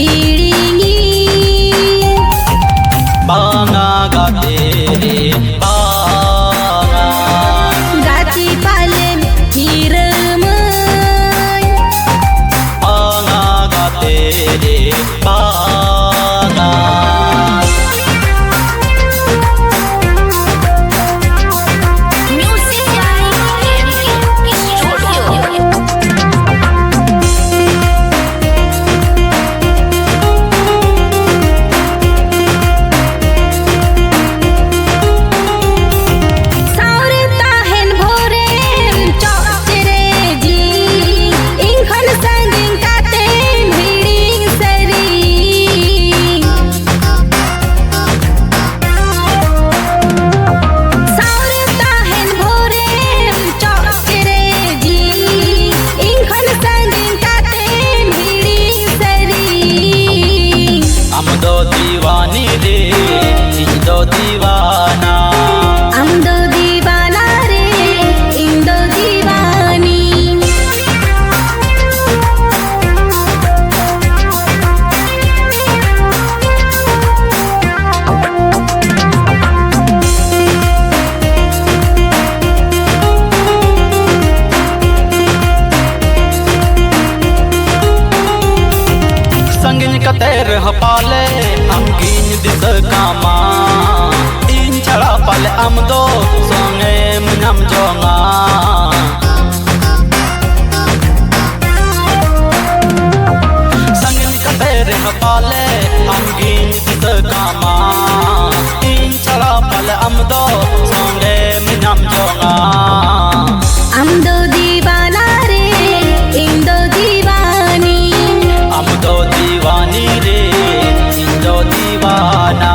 हिड़िंगी बांगा गाते रे बांगा गाची पालन हिरमय बांगा गाते रे बांगा म्यूजिक बाय एरिक स्टूडियो सावरता हेन भोरे चौचरे जी इंखन संगिंग काते भिड़िंग सरी सावरता हेन भोरे चौचरे जी इंखन संगिंग काते भिड़िंग सरी हम दो दीवानी रे इन दो दीवाना हम दो दीवाना रे इन दो दीवानी संगिन कतेर हपाले हम गिन दिस कामा इन छड़ा पाले हम दो सोंगे मुनम जोंगा संगिन कतेर हपाले हम गिन दिस कामा इन छड़ा पाले हम दो सोंगे मुनम जोंगा हम दो दीवाना रे इन दो दीवानी हम दो दीवानी रे इन दो दीवाना